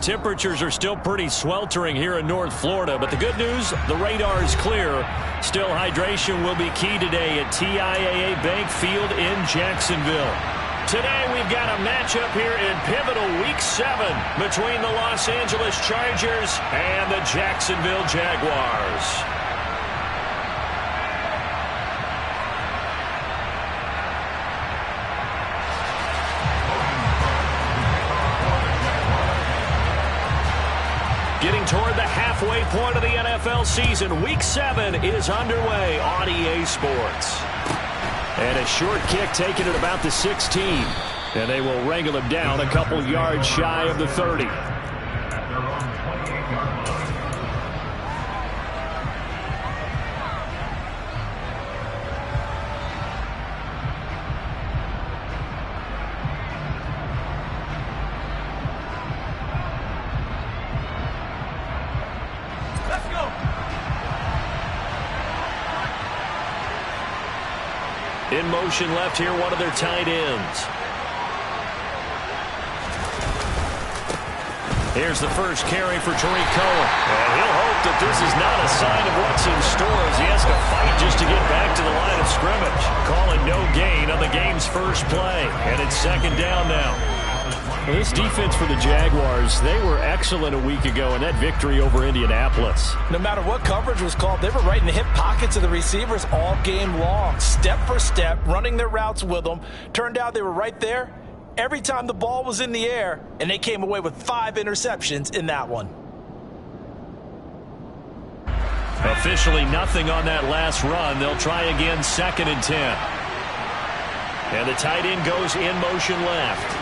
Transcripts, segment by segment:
Temperatures are still pretty sweltering here in North Florida, but the good news, the radar is clear. Still, hydration will be key today at TIAA Bank Field in Jacksonville. Today, we've got a matchup here in pivotal Week 7 between the Los Angeles Chargers and the Jacksonville Jaguars. Getting toward the halfway point of the NFL season, Week 7 is underway on EA Sports. And a short kick taken at about the 16. And they will wrangle him down a couple yards shy of the 30. In motion left here, one of their tight ends. Here's the first carry for Tariq Cohen. And he'll hope that this is not a sign of what's in store as he has to fight just to get back to the line of scrimmage. Calling no gain on the game's first play. And it's second down now. Well, this defense for the Jaguars, they were excellent a week ago in that victory over Indianapolis. No matter what coverage was called, they were right in the hip pockets of the receivers all game long. Step for step, running their routes with them. Turned out they were right there every time the ball was in the air, and they came away with 5 interceptions in that one. Officially nothing on that last run. They'll try again, 2nd and 10. And the tight end goes in motion left.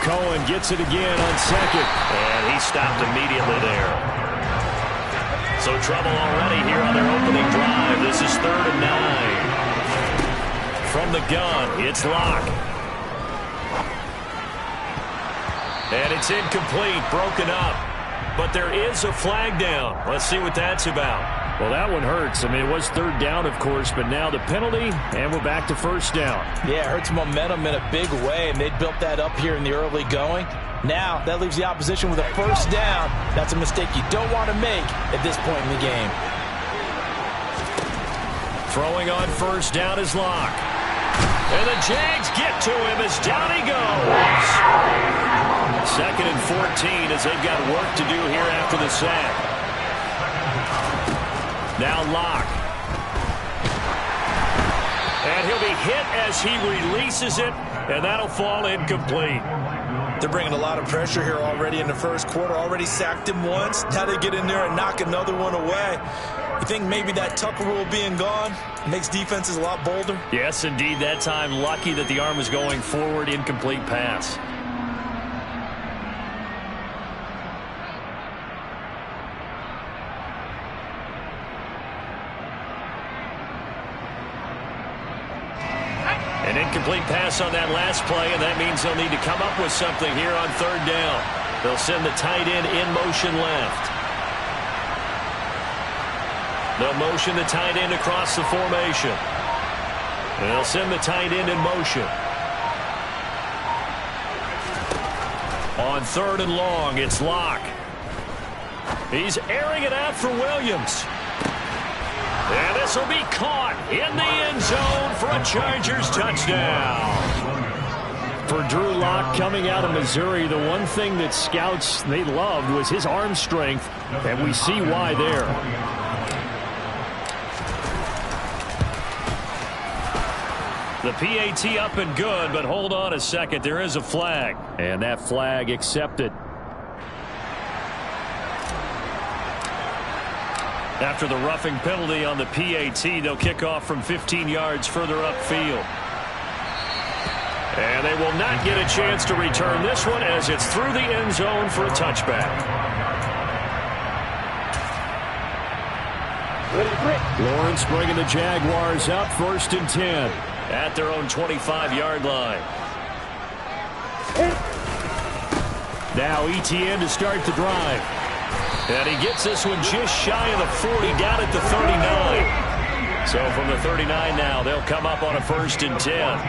Cohen gets it again on 2nd. And he stopped immediately there. So trouble already here on their opening drive. This is 3rd and 9. From the gun, it's Locke. And it's incomplete, broken up. But there is a flag down. Let's see what that's about. Well, that one hurts. I mean, it was 3rd down, of course, but now the penalty, and we're back to 1st down. Yeah, it hurts momentum in a big way, and they built that up here in the early going. Now, that leaves the opposition with a 1st down. That's a mistake you don't want to make at this point in the game. Throwing on 1st down is Locke. And the Jags get to him as down he goes. 2nd and 14 as they've got work to do here after the sack. Now Locke. And he'll be hit as he releases it, and that'll fall incomplete. They're bringing a lot of pressure here already in the first quarter. Already sacked him once. Now they get in there and knock another one away. You think maybe that Tucker rule being gone makes defenses a lot bolder? Yes, indeed. That time, lucky that the arm was going forward. Incomplete pass. An incomplete pass on that last play, and that means they'll need to come up with something here on 3rd down. They'll send the tight end in motion left. They'll motion the tight end across the formation. And they'll send the tight end in motion. On 3rd and long, it's Locke. He's airing it out for Williams. And this will be caught in the end zone for a Chargers touchdown. For Drew Lock coming out of Missouri, the one thing that scouts they loved was his arm strength, and we see why there. The PAT up and good, but hold on a second. There is a flag, and that flag accepted. After the roughing penalty on the PAT, they'll kick off from 15 yards further upfield. And they will not get a chance to return this one as it's through the end zone for a touchback. Lawrence bringing the Jaguars up 1st and 10 at their own 25-yard line. Now ETN to start the drive. And he gets this one just shy of the 40, down at the 39. So from the 39 now, they'll come up on a 1st and 10.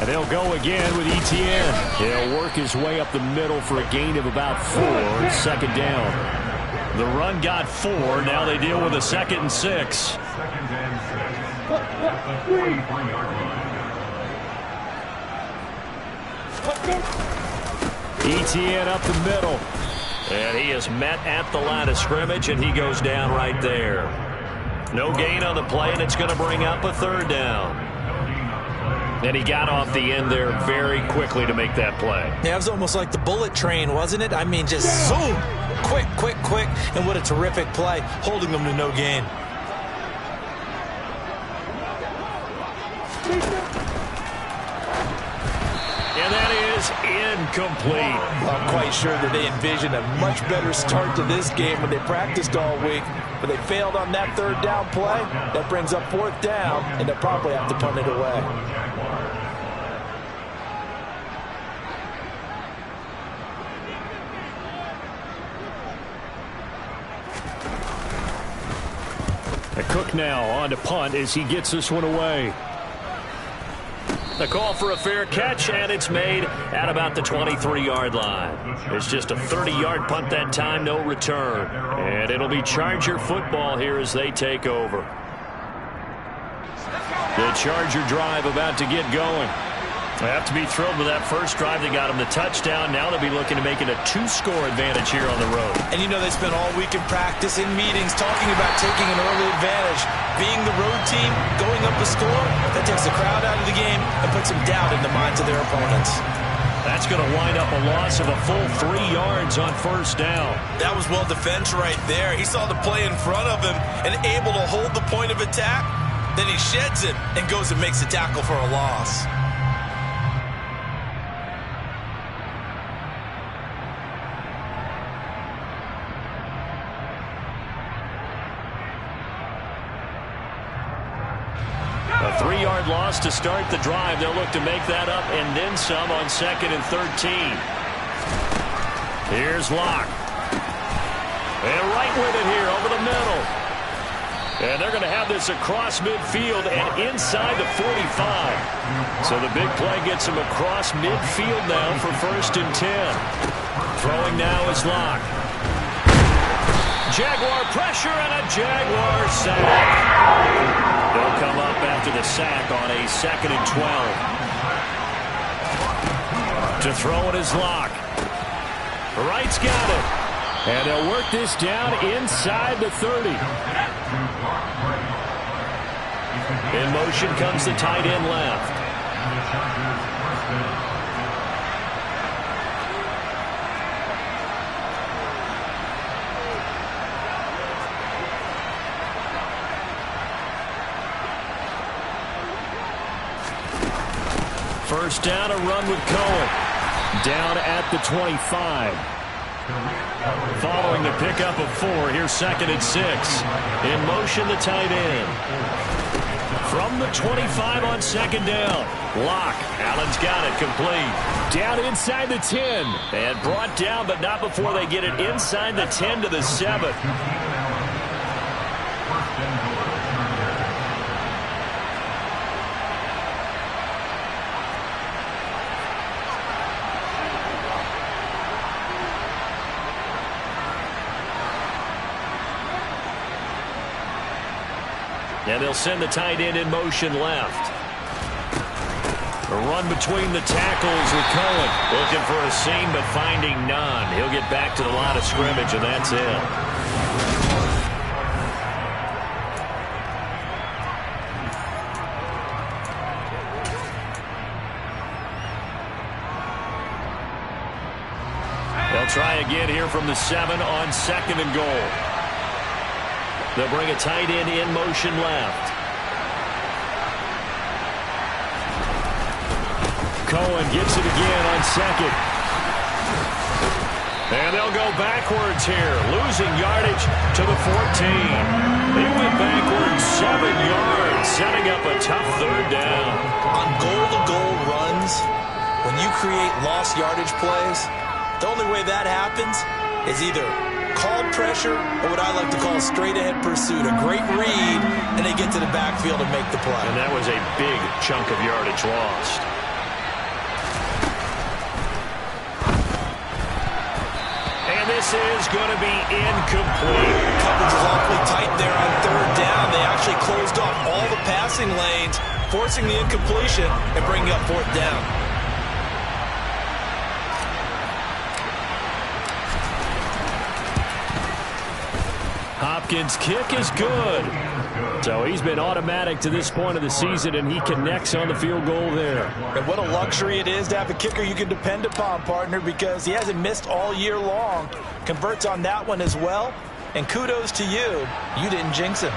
And they'll go again with Etienne. He'll work his way up the middle for a gain of about 4. Second down. The run got 4. Now they deal with a 2nd and 6. Etienne up the middle. And he is met at the line of scrimmage, and he goes down right there. No gain on the play, and it's going to bring up a 3rd down. And he got off the end there very quickly to make that play. Yeah, it was almost like the bullet train, wasn't it? I mean, just zoom. Quick, quick, quick. And what a terrific play, holding them to no gain. And that is incomplete. I'm quite sure that they envisioned a much better start to this game when they practiced all week. But they failed on that 3rd down play. That brings up 4th down, and they'll probably have to punt it away. Cook now on to punt as he gets this one away. The call for a fair catch, and it's made at about the 23-yard line. It's just a 30-yard punt that time, no return. And it'll be Charger football here as they take over. The Charger drive about to get going. They have to be thrilled with that first drive. They got them the touchdown. Now they'll be looking to make it a 2-score advantage here on the road. And you know they spent all week in practice, in meetings, talking about taking an early advantage. Being the road team, going up a score, that takes the crowd out of the game and puts some doubt in the minds of their opponents. That's going to wind up a loss of a full 3 yards on 1st down. That was well defense right there. He saw the play in front of him and able to hold the point of attack. Then he sheds it and goes and makes a tackle for a loss. A 3-yard loss to start the drive. They'll look to make that up and then some on 2nd and 13. Here's Locke. And right with it here over the middle. And they're going to have this across midfield and inside the 45. So the big play gets him across midfield now for 1st and 10. Throwing now is Locke. Jaguar pressure and a Jaguar sack. They'll come up after the sack on a 2nd and 12. To throw it is Locke. Wright's got it. And they'll work this down inside the 30. In motion comes the tight end left. First down, a run with Cohen. Down at the 25. Following the pickup of 4, here's 2nd and 6. In motion, the tight end. From the 25 on 2nd down. Locke. Allen's got it, complete. Down inside the 10. And brought down, but not before they get it inside the 10 to the 7. And they'll send the tight end in motion left. A run between the tackles with Cohen. Looking for a seam, but finding none. He'll get back to the line of scrimmage, and that's it. They'll try again here from the 7 on 2nd and goal. They'll bring a tight end in motion left. Cohen gets it again on 2nd. And they'll go backwards here, losing yardage to the 14. They went backwards 7 yards, setting up a tough 3rd down. On goal-to-goal runs, when you create lost yardage plays, the only way that happens is either called pressure or what I like to call straight-ahead pursuit. A great read, and they get to the backfield and make the play. And that was a big chunk of yardage lost. this is going to be incomplete. Coverage was awfully tight there on third down. They actually closed off all the passing lanes, forcing the incompletion and bringing up fourth down. Hopkins' kick is good. So he's been automatic to this point of the season, and he connects on the field goal there. And what a luxury it is to have a kicker you can depend upon, partner, because he hasn't missed all year long. Converts on that one as well. And kudos to you. You didn't jinx him.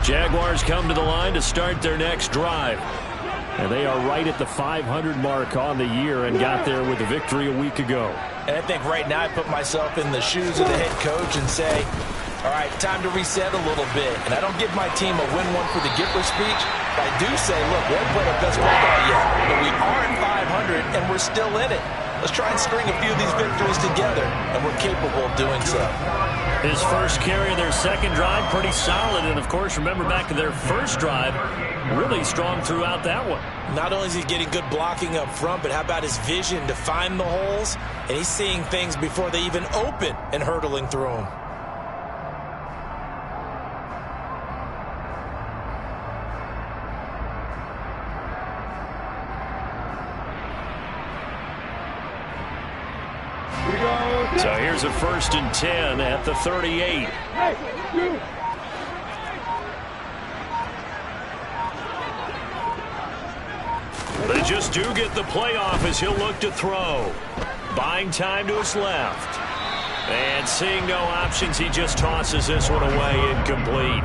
Jaguars come to the line to start their next drive. And they are right at the 500 mark on the year and got there with a victory a week ago. And I think right now I put myself in the shoes of the head coach and say, all right, time to reset a little bit. And I don't give my team a win one for the Gipper speech, but I do say, look, we haven't played our best football yet, but we are at 500 and we're still in it. Let's try and string a few of these victories together, and we're capable of doing so. His first carry of their second drive, pretty solid. And, of course, remember back to their first drive, really strong throughout that one. Not only is he getting good blocking up front, but how about his vision to find the holes? And he's seeing things before they even open and hurtling through them. So here's a 1st and 10 at the 38. They just do get the playoff as he'll look to throw. Buying time to his left. And seeing no options, he just tosses this one away, incomplete.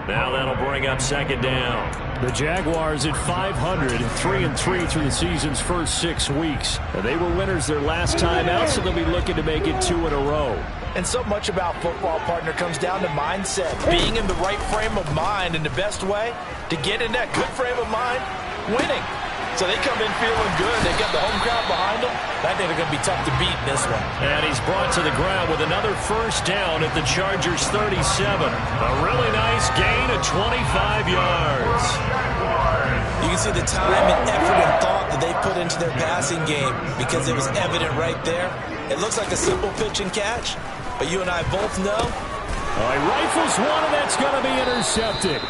Now that'll bring up second down. The Jaguars at 500, 3-3 through the season's first 6 weeks. And they were winners their last time out, so they'll be looking to make it 2 in a row. And so much about football, partner, comes down to mindset. Being in the right frame of mind, and the best way to get in that good frame of mind, winning. So they come in feeling good. They got the home crowd behind them. I think they're going to be tough to beat in this one. And he's brought to the ground with another first down at the Chargers' 37. A really nice gain of 25 yards. You can see the time and effort and thought that they put into their passing game because it was evident right there. It looks like a simple pitch and catch, but you and I both know. He rifles one, and that's going to be intercepted.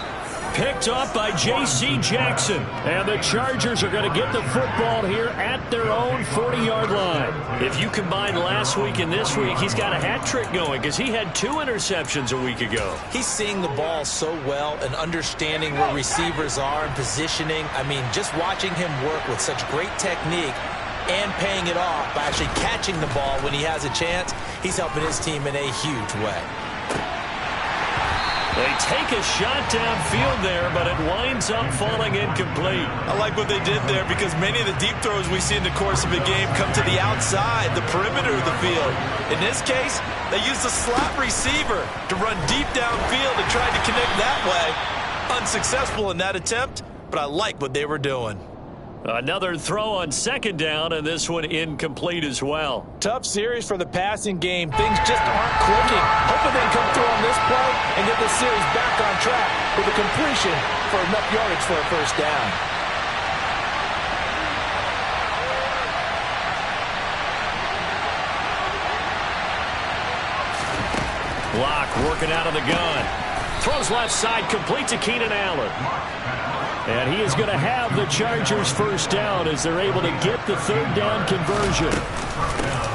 Picked up by J.C. Jackson. And the Chargers are going to get the football here at their own 40-yard line. If you combine last week and this week, he's got a hat trick going because he had 2 interceptions a week ago. He's seeing the ball so well and understanding where receivers are and positioning. I mean, just watching him work with such great technique and paying it off by actually catching the ball when he has a chance, he's helping his team in a huge way. They take a shot downfield there, but it winds up falling incomplete. I like what they did there because many of the deep throws we see in the course of a game come to the outside, the perimeter of the field. In this case, they used a slot receiver to run deep downfield and tried to connect that way. Unsuccessful in that attempt, but I like what they were doing. Another throw on second down, and this one incomplete as well. Tough series for the passing game. Things just aren't clicking. Hoping they can come through on this play and get the series back on track with a completion for enough yardage for a first down. Locke working out of the gun. Throws left side, complete to Keenan Allen. And he is going to have the Chargers first down as they're able to get the third down conversion.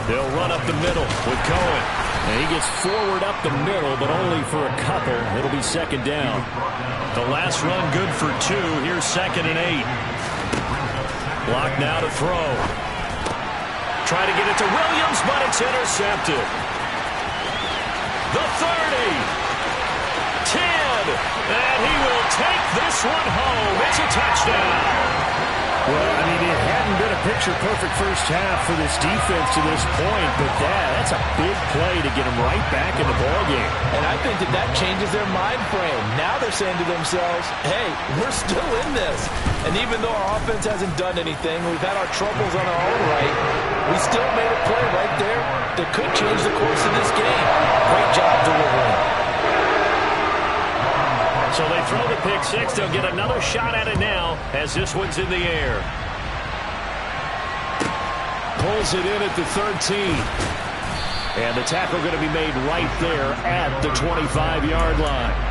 They'll run up the middle with Cohen. And he gets forward up the middle, but only for a couple. It'll be second down. The last run good for 2. Here's 2nd and 8. Locke now to throw. Try to get it to Williams, but it's intercepted. The 30. 10, and he will take this one home. It's a touchdown. Well, I mean, it hadn't been a picture-perfect first half for this defense to this point, but that's a big play to get them right back in the ballgame. And I think that changes their mind frame. Now they're saying to themselves, hey, we're still in this. And even though our offense hasn't done anything, we've had our troubles on our own right, we still made a play right there that could change the course of this game. Great job delivering. So they throw the pick six. They'll get another shot at it now as this one's in the air. Pulls it in at the 13. And the tackle going to be made right there at the 25-yard line.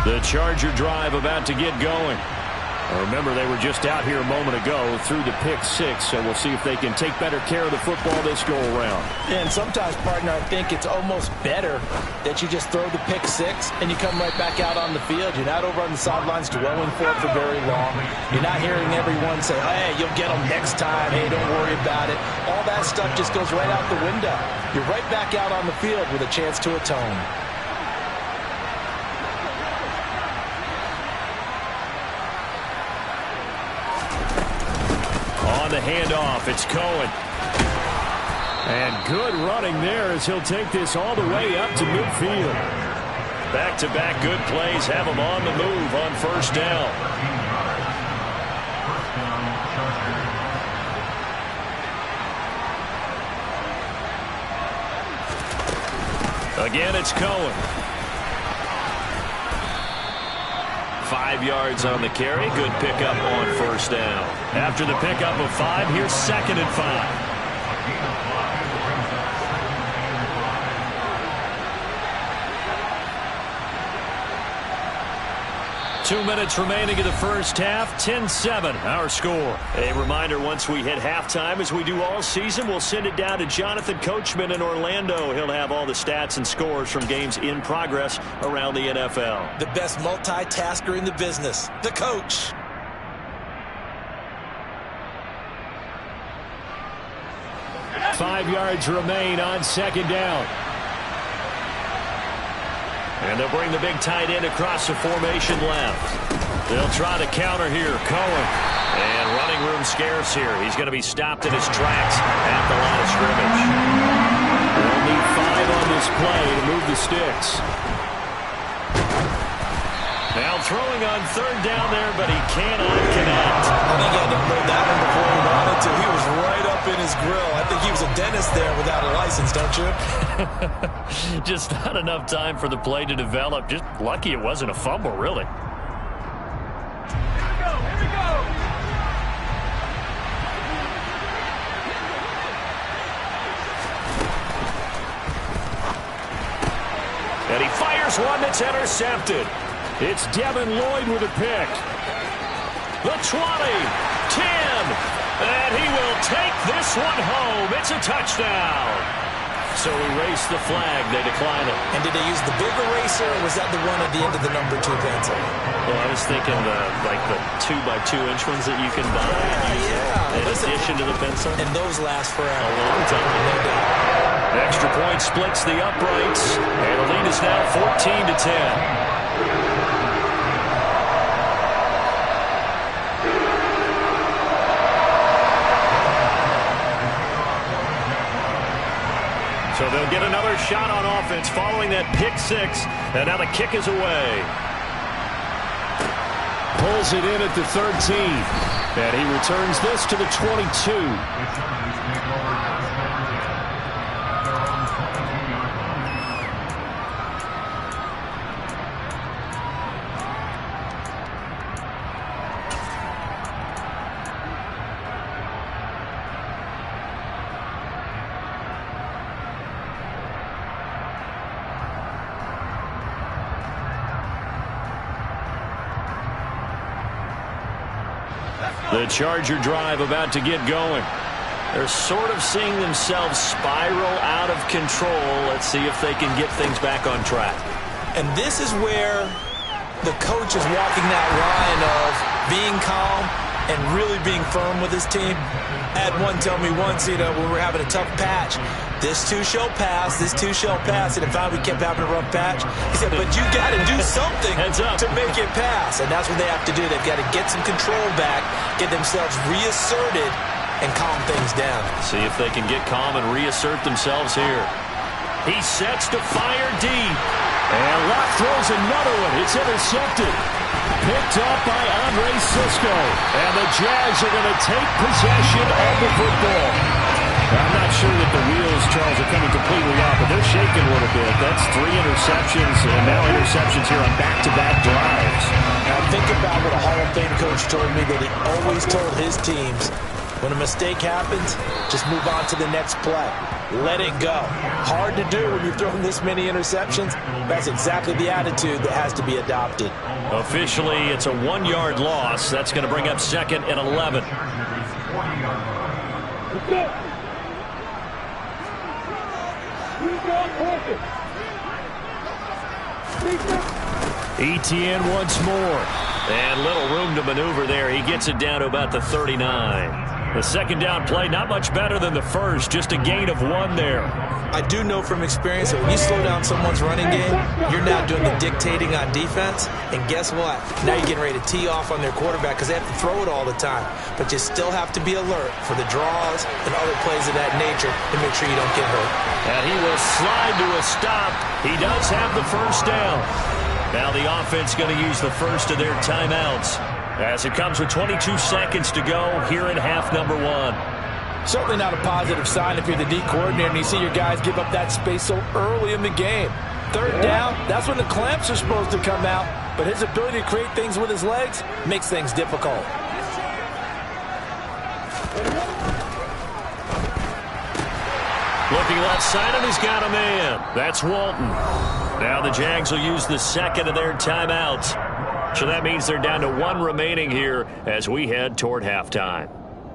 The Charger drive about to get going. Remember, they were just out here a moment ago through the pick six, so we'll see if they can take better care of the football this go-around. Yeah, and sometimes, partner, I think it's almost better that you just throw the pick six and you come right back out on the field. You're not over on the sidelines dwelling for it for very long. You're not hearing everyone say, hey, you'll get them next time. Hey, don't worry about it. All that stuff just goes right out the window. You're right back out on the field with a chance to atone. On the handoff, it's Cohen. And good running there as he'll take this all the way up to midfield. Back-to-back good plays have him on the move on first down. Again, it's Cohen. 5 yards on the carry. Good pickup on first down. After the pickup of 5, here's 2nd and 5. 2 minutes remaining in the first half. 10-7 our score. A reminder, once we hit halftime, as we do all season, we'll send it down to Jonathan Coachman in Orlando. He'll have all the stats and scores from games in progress around the NFL. The best multitasker in the business, the coach. Five yards remain on second down. And they'll bring the big tight end across the formation left. They'll try to counter here. Cohen. And running room scarce here. He's going to be stopped in his tracks at the line of scrimmage. They'll need 5 on this play to move the sticks. Now throwing on third down there, but he cannot connect. I think he had to hold that one before he wanted to. He was right up in his grill. I think he was a dentist there without a license, don't you? Just not enough time for the play to develop. Just lucky it wasn't a fumble, really. Here we go. And he fires one that's intercepted. It's Devin Lloyd with a pick. The 20, 10, and he will take this one home. It's a touchdown. So we race the flag. They decline it. And did they use the big eraser, or was that the one at the end of the number 2 pencil? Well, I was thinking like the 2x2-inch ones that you can buy in addition to the pencil. And those last forever. A long time. No doubt. Extra point splits the uprights, and the lead is now 14-10. So they'll get another shot on offense following that pick six, and now the kick is away. Pulls it in at the 13, and he returns this to the 22. The Charger drive about to get going. They're sort of seeing themselves spiral out of control. Let's see if they can get things back on track. And this is where the coach is walking that line of being calm and really being firm with his team. I had one tell me once, when we were having a tough patch, this too shall pass, this too shall pass. And if we kept having a rough patch, he said, but you got to do something to make it pass. And that's what they have to do. They've got to get some control back, get themselves reasserted, and calm things down. See if they can get calm and reassert themselves here. He sets to fire deep. And Luck throws another one. It's intercepted. Picked up by Andre Cisco. And the Jags are going to take possession of the football. I'm not sure that the wheels, Charles, are coming completely off, but they're shaking a little bit. That's 3 interceptions, and now interceptions here on back-to-back drives. Now think about what a Hall of Fame coach told me that he always told his teams, when a mistake happens, just move on to the next play. Let it go. Hard to do when you've thrown this many interceptions. That's exactly the attitude that has to be adopted. Officially, it's a 1-yard loss. That's going to bring up 2nd and 11. Etienne once more. And little room to maneuver there. He gets it down to about the 39. The second down play, not much better than the first. Just a gain of 1 there. I do know from experience that when you slow down someone's running game, you're now doing the dictating on defense. And guess what? Now you're getting ready to tee off on their quarterback because they have to throw it all the time. But you still have to be alert for the draws and other plays of that nature to make sure you don't get hurt. And he will slide to a stop. He does have the first down. Now the offense going to use the first of their timeouts as it comes with 22 seconds to go here in half number 1. Certainly not a positive sign if you're the D coordinator and you see your guys give up that space so early in the game. Third down, that's when the clamps are supposed to come out, but his ability to create things with his legs makes things difficult. Looking left side, and he's got a man. That's Walton. Now the Jags will use the second of their timeouts. So that means they're down to 1 remaining here as we head toward halftime.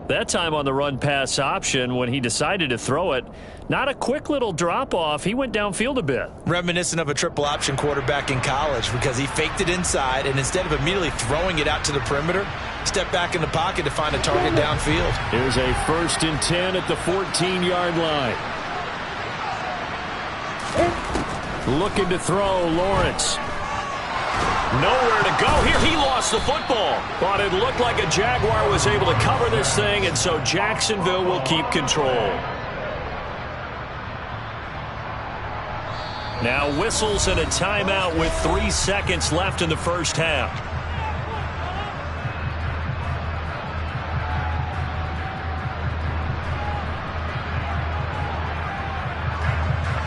That time on the run-pass option, when he decided to throw it, not a quick little drop-off. He went downfield a bit. Reminiscent of a triple option quarterback in college because he faked it inside, and instead of immediately throwing it out to the perimeter, stepped back in the pocket to find a target downfield. Here's a 1st and 10 at the 14-yard line. Looking to throw, Lawrence. Nowhere to go here. He lost the football. But it looked like a Jaguar was able to cover this thing, and so Jacksonville will keep control. Now whistles and a timeout with 3 seconds left in the first half.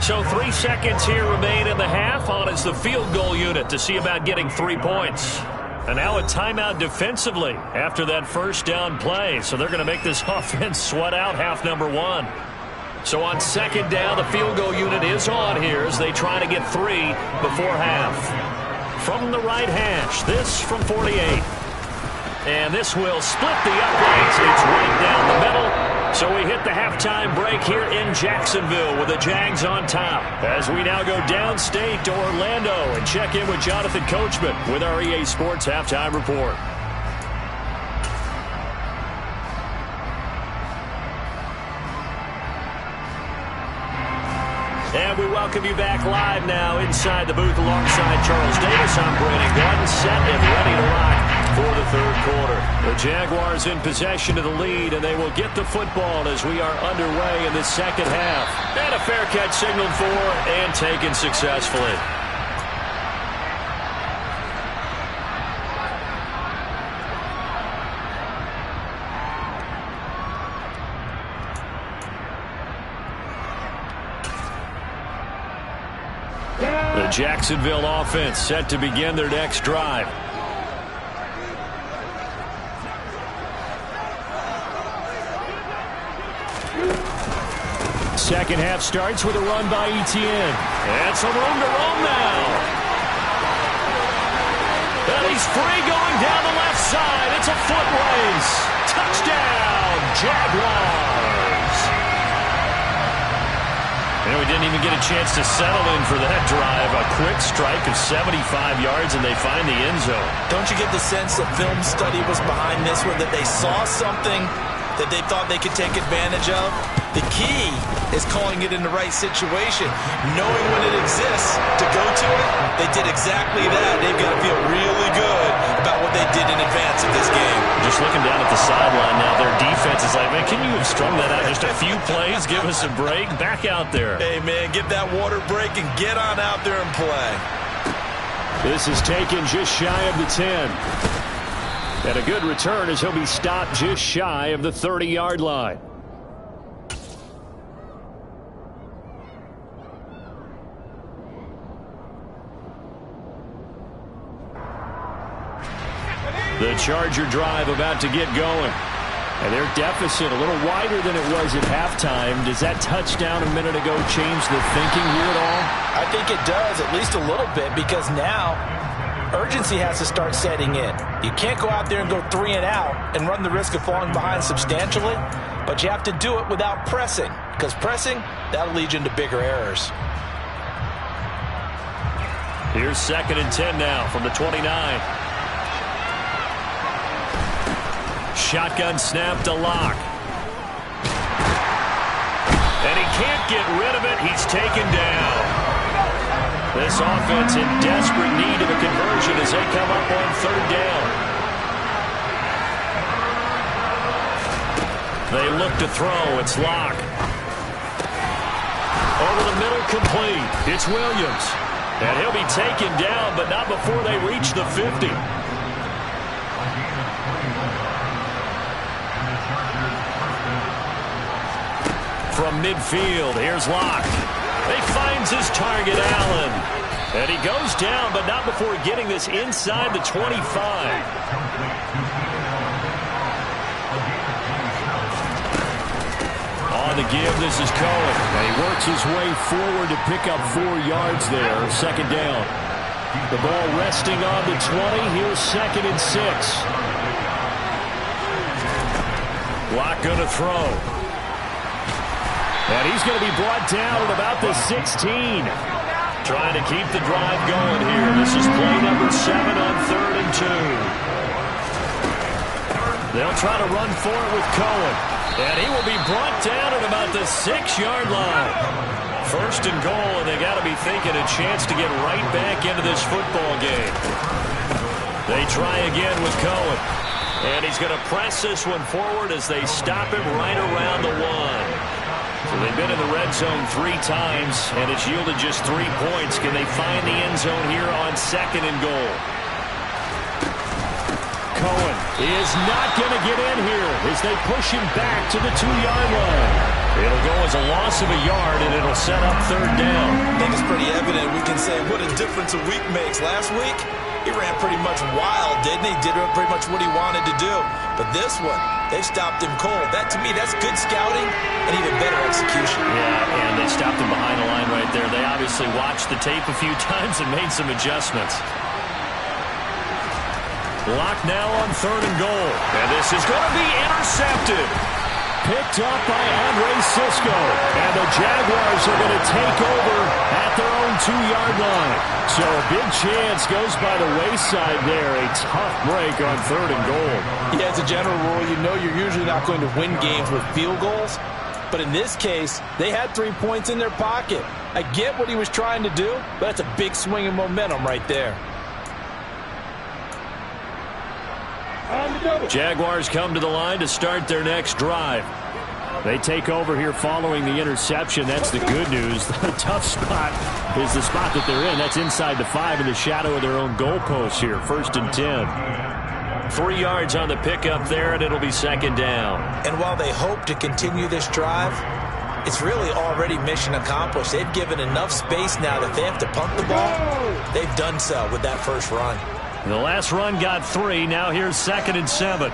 So 3 seconds here remain in the half. On is the field goal unit to see about getting 3 points. And now a timeout defensively after that first down play. So they're going to make this offense sweat out half number 1. So on second down, the field goal unit is on here as they try to get 3 before half. From the right hash, this from 48. And this will split the uprights. It's right down the middle. So we hit the halftime break here in Jacksonville with the Jags on top. As we now go downstate to Orlando and check in with Jonathan Coachman with our EA Sports Halftime Report. And we welcome you back live now inside the booth alongside Charles Davis. I'm Brandon Gordon, set and ready to rock for the third quarter. The Jaguars in possession of the lead, and they will get the football as we are underway in the second half. And a fair catch signaled for and taken successfully. The Jacksonville offense set to begin their next drive. Second half starts with a run by Etienne. And some room to roam now. And he's free going down the left side. It's a foot race. Touchdown, Jaguars. And we didn't even get a chance to settle in for that drive. A quick strike of 75 yards, and they find the end zone. Don't you get the sense that film study was behind this one, that they saw something that they thought they could take advantage of? The key is calling it in the right situation, knowing when it exists to go to it. They did exactly that. They've got to feel really good about what they did in advance of this game. Just looking down at the sideline now, their defense is like, man, can you have strung that out just a few plays? Give us a break. Back out there. Hey, man, give that water break and get on out there and play. This is taken just shy of the 10. And a good return as he'll be stopped just shy of the 30-yard line. The Charger drive about to get going. And their deficit a little wider than it was at halftime. Does that touchdown a minute ago change the thinking here at all? I think it does, at least a little bit, because now urgency has to start setting in. You can't go out there and go 3 and out and run the risk of falling behind substantially, but you have to do it without pressing, because pressing, that'll lead you into bigger errors. Here's 2nd and 10 now from the 29. Shotgun snap to Locke. And he can't get rid of it. He's taken down. This offense in desperate need of a conversion as they come up on 3rd down. They look to throw. It's Locke. Over the middle, complete. It's Williams. And he'll be taken down, but not before they reach the 50. From midfield, here's Locke. He finds his target, Allen. And he goes down, but not before getting this inside the 25. On the give, this is Cohen. And he works his way forward to pick up 4 yards there. 2nd down. The ball resting on the 20. Here's 2nd and 6. Locke going to throw. And he's going to be brought down at about the 16. Trying to keep the drive going here. This is play number 7 on 3rd and 2. They'll try to run for it with Cohen. And he will be brought down at about the 6-yard line. 1st and goal, and they got to be thinking a chance to get right back into this football game. They try again with Cohen. And he's going to press this one forward as they stop him right around the 1. So they've been in the red zone 3 times, and it's yielded just 3 points. Can they find the end zone here on 2nd and goal? Cohen is not going to get in here as they push him back to the 2-yard line. It'll go as a loss of a yard, and it'll set up 3rd down. I think it's pretty evident. We can say what a difference a week makes. Last week, he ran pretty much wild, didn't he? Did pretty much what he wanted to do. But this one, they stopped him cold. That, to me, that's good scouting and even better execution. Yeah, and they stopped him behind the line right there. They obviously watched the tape a few times and made some adjustments. Locke now on 3rd and goal. And this is going to be intercepted. Picked up by Andre Cisco. And the Jaguars are going to take over at their own 2-yard line. So a big chance goes by the wayside there. A tough break on 3rd and goal. Yeah, as a general rule, you know you're usually not going to win games with field goals. But in this case, they had 3 points in their pocket. I get what he was trying to do, but that's a big swing of momentum right there. Jaguars come to the line to start their next drive. They take over here following the interception. That's the good news. The tough spot is the spot that they're in. That's inside the 5 in the shadow of their own goalpost here. 1st and 10. 3 yards on the pickup there, and it'll be 2nd down. And while they hope to continue this drive, it's really already mission accomplished. They've given enough space now that they have to punt the ball. They've done so with that first run. The last run got 3. Now here's 2nd and 7.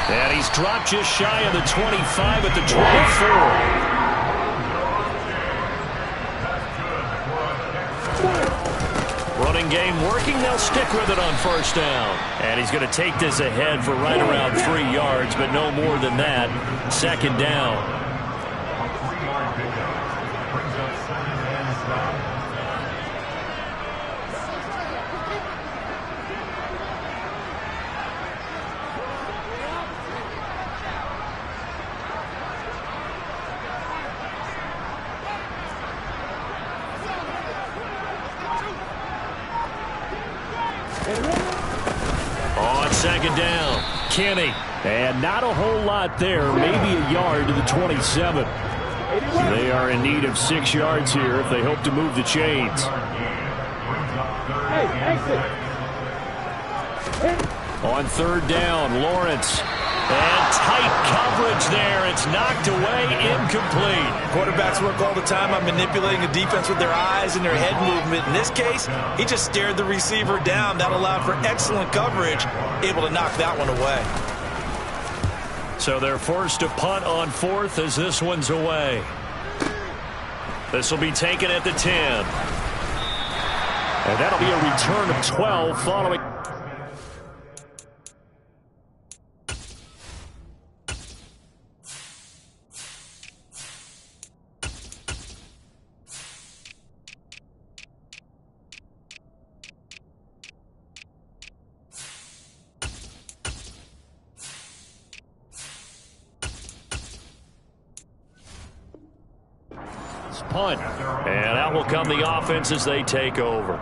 And he's dropped just shy of the 25 at the 24. Running running game working. They'll stick with it on first down. And he's going to take this ahead for right around 3 yards, but no more than that. Second down. On second down, Kenny. And not a whole lot there, maybe a yard to the 27. They are in need of 6 yards here if they hope to move the chains. On third down, Lawrence. And tight coverage there. It's knocked away, incomplete. Quarterbacks work all the time on manipulating a defense with their eyes and their head movement. In this case, he just stared the receiver down. That allowed for excellent coverage, able to knock that one away. So they're forced to punt on fourth as this one's away. This will be taken at the 10. And that'll be a return of 12 following. Punt. And out will come the offense as they take over.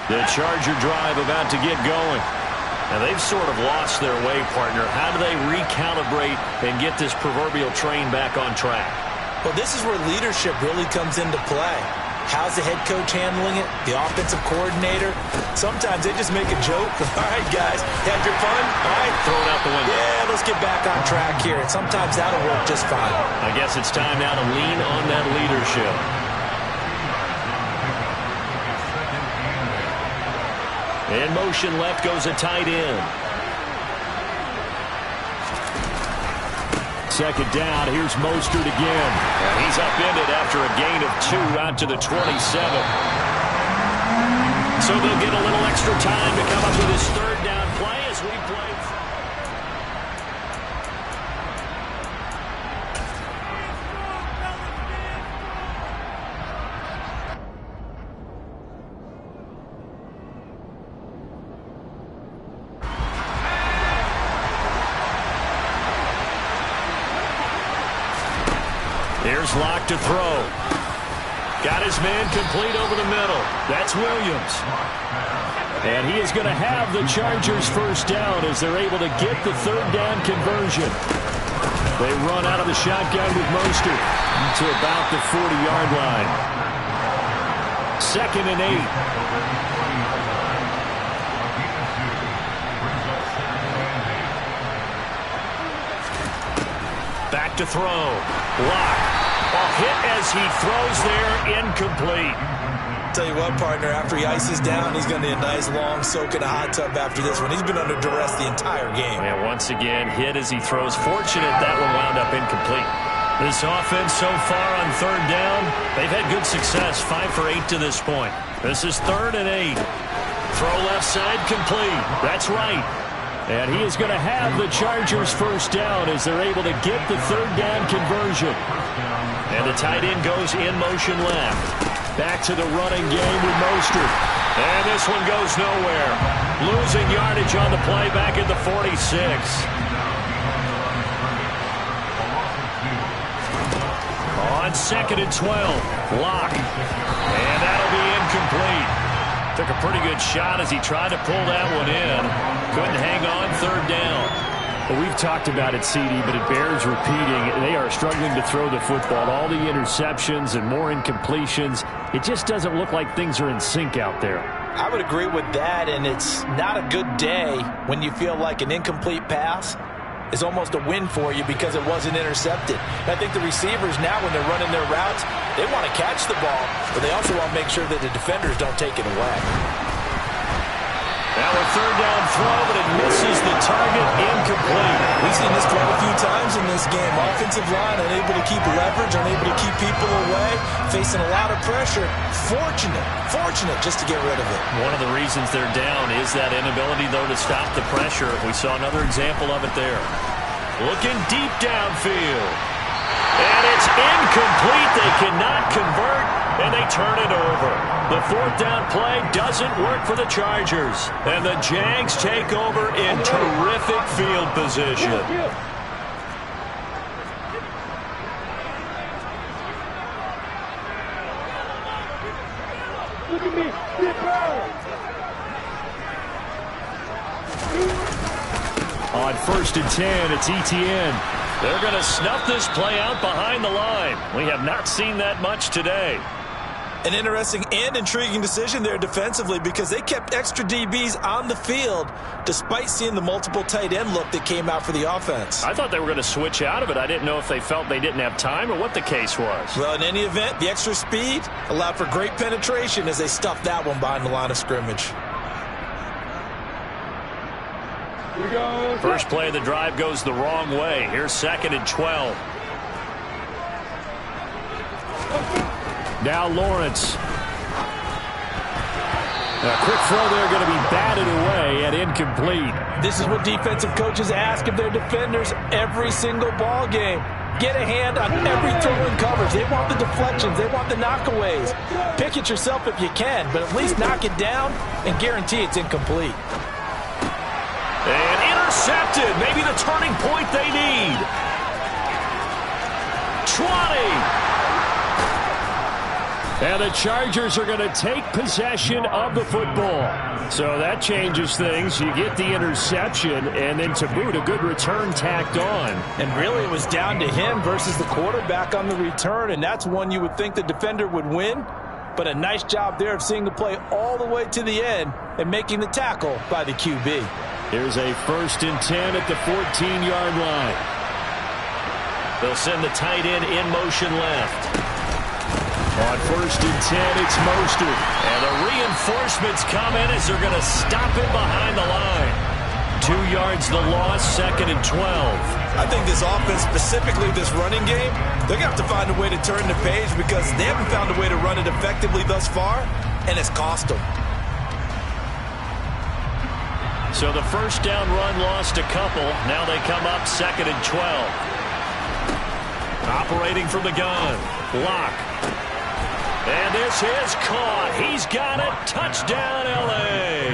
The Charger drive about to get going. Now they've sort of lost their way, partner. How do they recalibrate and get this proverbial train back on track? Well, this is where leadership really comes into play. How's the head coach handling it? The offensive coordinator? Sometimes they just make a joke. All right, guys, had your fun? All right. Throw it out the window. Yeah, let's get back on track here. And sometimes that'll work just fine. I guess it's time now to lean on that leadership. In motion left goes a tight end. Second down, here's Mostert again. And he's upended after a gain of 2 out to the 27. So they'll get a little extra time to come up with his third down play as we play. Here's Locke to throw. Got his man complete over the middle. That's Williams. And he is going to have the Chargers first down as they're able to get the third down conversion. They run out of the shotgun with Mostert to about the 40-yard line. 2nd and 8. Back to throw. Locke. Hit as he throws there, incomplete. Tell you what, partner, after he ices down, he's going to need a nice long soak in a hot tub after this one. He's been under duress the entire game. And once again, hit as he throws. Fortunate that one wound up incomplete. This offense so far on third down, they've had good success, 5 for 8 to this point. This is 3rd and 8. Throw left side, complete. That's right. And he is going to have the Chargers first down as they're able to get the third down conversion. And the tight end goes in motion left. Back to the running game with Mostert. And this one goes nowhere. Losing yardage on the play back at the 46. On 2nd and 12. Locke. And that'll be incomplete. Took a pretty good shot as he tried to pull that one in. Couldn't hang on, third down. Well, we've talked about it, CD, but it bears repeating. They are struggling to throw the football. All the interceptions and more incompletions. It just doesn't look like things are in sync out there. I would agree with that, and it's not a good day when you feel like an incomplete pass is almost a win for you because it wasn't intercepted. And I think the receivers now, when they're running their routes, they want to catch the ball, but they also want to make sure that the defenders don't take it away. Now a third down throw, but it misses the target, incomplete. incomplete. We've seen this quite a few times in this game. Offensive line unable to keep leverage, unable to keep people away, facing a lot of pressure. Fortunate just to get rid of it. One of the reasons they're down is that inability, though, to stop the pressure. We saw another example of it there. Looking deep downfield. And it's incomplete. They cannot convert, and they turn it over. The fourth down play doesn't work for the Chargers. And the Jags take over in terrific field position. Look at me. On 1st and 10, it's Etienne. They're going to snuff this play out behind the line. We have not seen that much today. An interesting and intriguing decision there defensively because they kept extra DBs on the field despite seeing the multiple tight end look that came out for the offense. I thought they were going to switch out of it. I didn't know if they felt they didn't have time or what the case was. Well, in any event, the extra speed allowed for great penetration as they stuffed that one behind the line of scrimmage. First play of the drive goes the wrong way. Here's 2nd and 12. Now Lawrence. A quick throw there going to be batted away and incomplete. This is what defensive coaches ask of their defenders every single ball game. Get a hand on every throw in coverage. They want the deflections. They want the knockaways. Pick it yourself if you can, but at least knock it down and guarantee it's incomplete. And intercepted. Maybe the turning point they need. 20. And the Chargers are going to take possession of the football. So that changes things. You get the interception, and then to boot, a good return tacked on. And really, it was down to him versus the quarterback on the return, and that's one you would think the defender would win. But a nice job there of seeing the play all the way to the end and making the tackle by the QB. Here's a 1st and 10 at the 14-yard line. They'll send the tight end in motion left. On 1st and 10, it's Mostert. And the reinforcements come in as they're going to stop him behind the line. 2 yards the loss, 2nd and 12. I think this offense, specifically this running game, they're going to have to find a way to turn the page because they haven't found a way to run it effectively thus far, and it's cost them. So the first down run lost a couple. Now they come up 2nd and 12. Operating from the gun. Block. And this is caught. He's got it. Touchdown, L.A.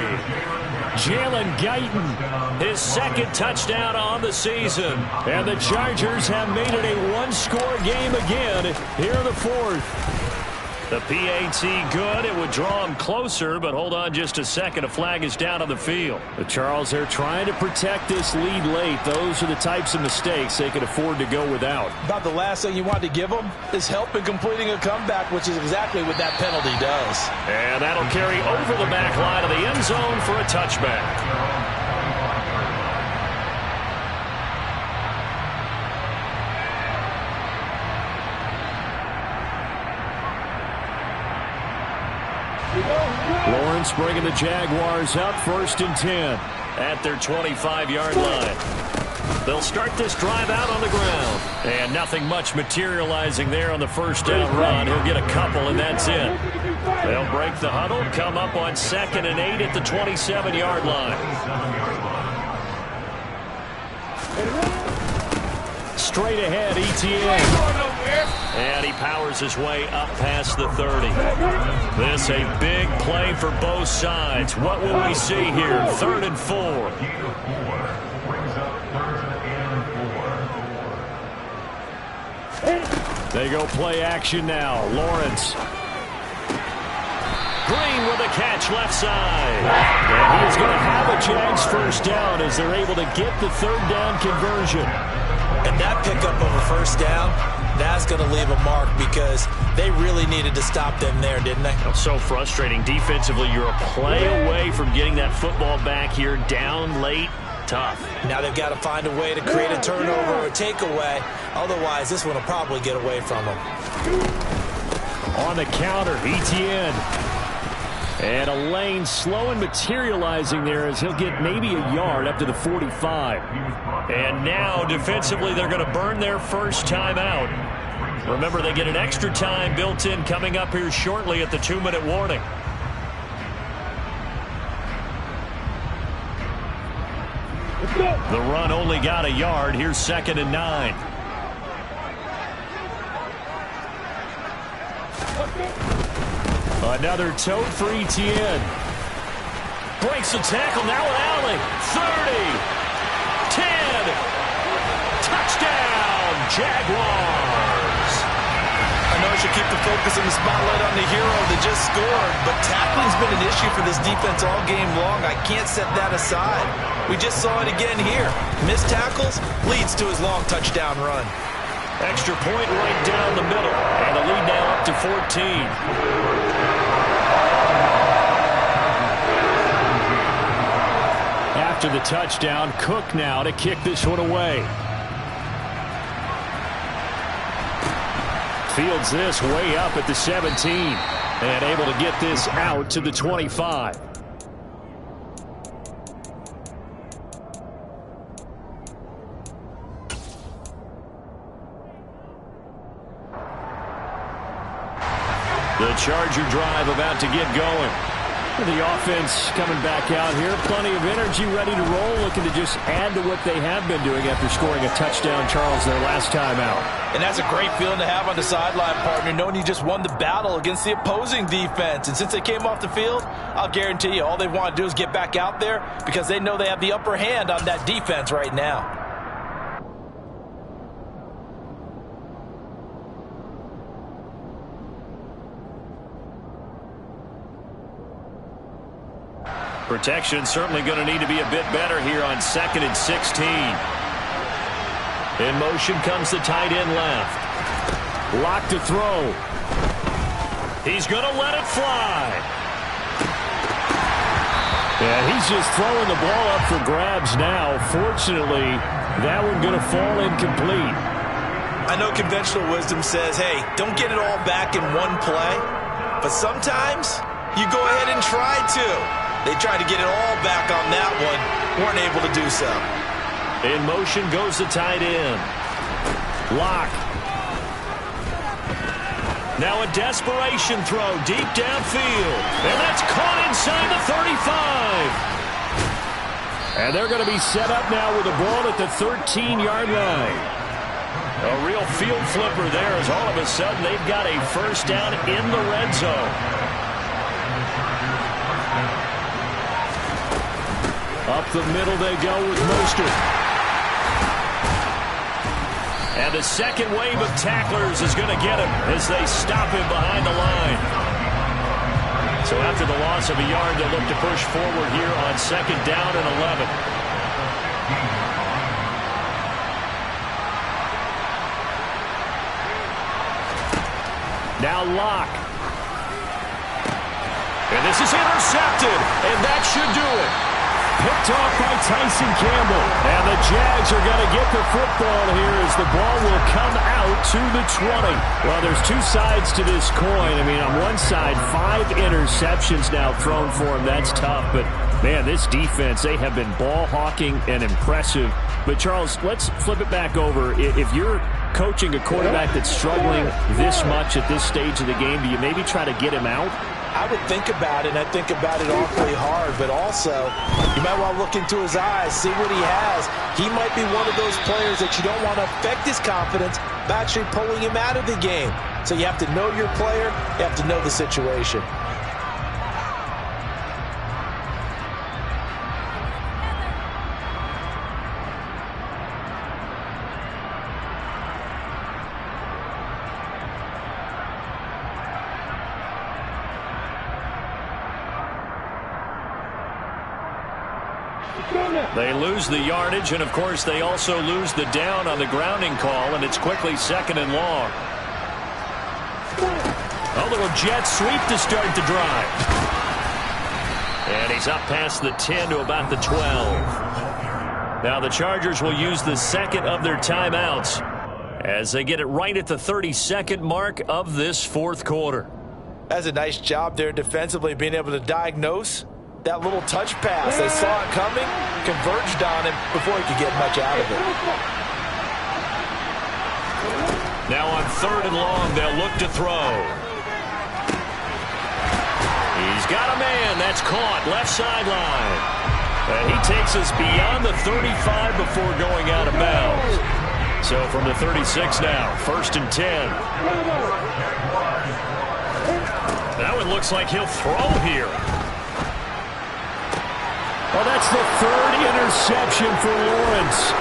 Jalen Guyton, his 2nd touchdown on the season. And the Chargers have made it a one-score game again here in the 4th. The PAT good. It would draw him closer, but hold on just a second. A flag is down on the field. The Charles, they're trying to protect this lead late. Those are the types of mistakes they can afford to go without. About the last thing you want to give them is help in completing a comeback, which is exactly what that penalty does. And that'll carry over the back line of the end zone for a touchback. Lawrence bringing the Jaguars up 1st and 10 at their 25-yard line. They'll start this drive out on the ground. And nothing much materializing there on the first down run. He'll get a couple, and that's it. They'll break the huddle, come up on 2nd and 8 at the 27-yard line. Straight ahead, Etienne. And he powers his way up past the 30. This a big play for both sides. What will we see here? 3rd and 4. They go play action now. Lawrence. Green with a catch left side. And he's going to have a Jags first down as they're able to get the 3rd down conversion. And that pickup of a first down, that's going to leave a mark because they really needed to stop them there, didn't they? So frustrating. Defensively, you're a play away from getting that football back here down late. Tough. Now they've got to find a way to create a turnover or a takeaway. Otherwise, this one will probably get away from them. On the counter, Etienne. And a lane slow and materializing there as he'll get maybe a yard up to the 45. And now defensively they're going to burn their first time out. Remember, they get an extra time built in coming up here shortly at the 2-minute warning. The run only got a yard. Here's 2nd and 9. Another tote for Etienne. Breaks the tackle, now an alley. 30, 10, touchdown, Jaguars. I know I should keep the focus and the spotlight on the hero that just scored, but tackling's been an issue for this defense all game long. I can't set that aside. We just saw it again here. Missed tackles leads to his long touchdown run. Extra point right down the middle, and the lead now up to 14. After the touchdown, Cook now to kick this one away. Fields this way up at the 17 and able to get this out to the 25. The Charger drive about to get going. The offense coming back out here. Plenty of energy, ready to roll, looking to just add to what they have been doing after scoring a touchdown, Charles, their last time out. And that's a great feeling to have on the sideline, partner, knowing you just won the battle against the opposing defense. And since they came off the field, I'll guarantee you all they want to do is get back out there because they know they have the upper hand on that defense right now. Protection certainly going to need to be a bit better here on 2nd and 16. In motion comes the tight end left. Lock to throw. He's going to let it fly. Yeah, he's just throwing the ball up for grabs now. Fortunately, that one going to fall incomplete. I know conventional wisdom says, hey, don't get it all back in one play. But sometimes you go ahead and try to. They tried to get it all back on that one. Weren't able to do so. In motion goes the tight end. Lock. Now a desperation throw deep downfield. And that's caught inside the 35. And they're going to be set up now with the ball at the 13-yard line. A real field flipper there as all of a sudden they've got a first down in the red zone. Up the middle they go with Mostert. And the second wave of tacklers is going to get him as they stop him behind the line. So after the loss of a yard, they'll look to push forward here on 2nd down and 11. Now Lock. And this is intercepted, and that should do it. Picked off by Tyson Campbell. And the Jags are going to get the football here as the ball will come out to the 20. Well, there's two sides to this coin. I mean, on one side, 5 interceptions now thrown for him. That's tough. But, man, this defense, they have been ball hawking and impressive. But, Charles, let's flip it back over. If you're coaching a quarterback that's struggling this much at this stage of the game, do you maybe try to get him out? I would think about it, and I think about it awfully hard, but also you might want to look into his eyes, see what he has. He might be one of those players that you don't want to affect his confidence by actually pulling him out of the game. So you have to know your player, you have to know the situation. They lose the yardage, and, of course, they also lose the down on the grounding call, and it's quickly 2nd and long. A little jet sweep to start the drive. And he's up past the 10 to about the 12. Now the Chargers will use the second of their timeouts as they get it right at the 32nd mark of this 4th quarter. That's a nice job there defensively, being able to diagnose that little touch pass. They saw it coming, converged on him before he could get much out of it. Now on 3rd and long, they'll look to throw. He's got a man. That's caught. Left sideline. And he takes us beyond the 35 before going out of bounds. So from the 36 now, 1st and 10. Now it looks like he'll throw here. Well, that's the 3rd interception for Lawrence.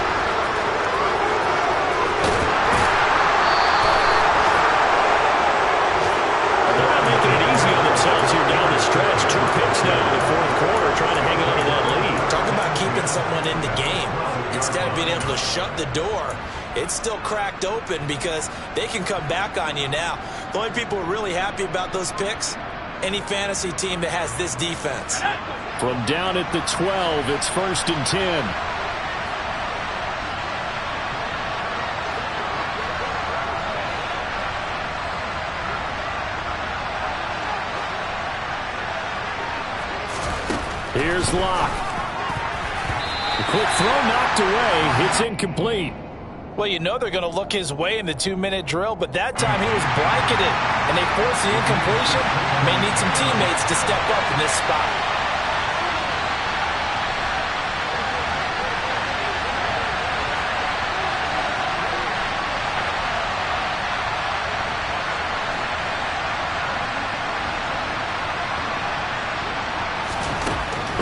They're not making it easy on themselves here down the stretch. 2 picks now in the 4th quarter, trying to hang on to that lead. Talk about keeping someone in the game. Instead of being able to shut the door, it's still cracked open because they can come back on you now. The only people who are really happy about those picks, any fantasy team that has this defense. From down at the 12, it's 1st and 10. Here's Locke. The quick throw knocked away. It's incomplete. Well, you know they're going to look his way in the 2-minute drill, but that time he was blanketed, and they forced the incompletion. May need some teammates to step up in this spot.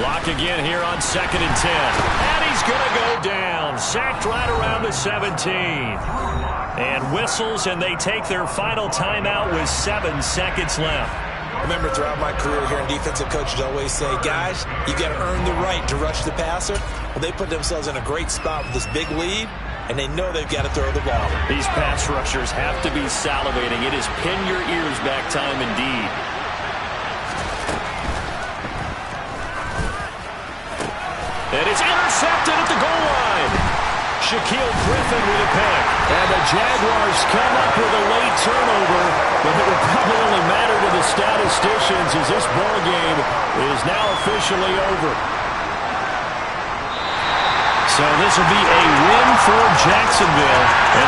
Locke again here on 2nd and 10. And he's going to go down. Sacked right around the 17. And whistles, and they take their final timeout with 7 seconds left. I remember throughout my career here in defensive coaches always say, guys, you got to earn the right to rush the passer. Well, they put themselves in a great spot with this big lead, and they know they've got to throw the ball. These pass rushers have to be salivating. It is pin your ears back time indeed. And it's intercepted at the goal line. Shaquille Griffin with a pick. And the Jaguars come up with a late turnover, but it will probably only matter to the statisticians as this ball game is now officially over. So this will be a win for Jacksonville. And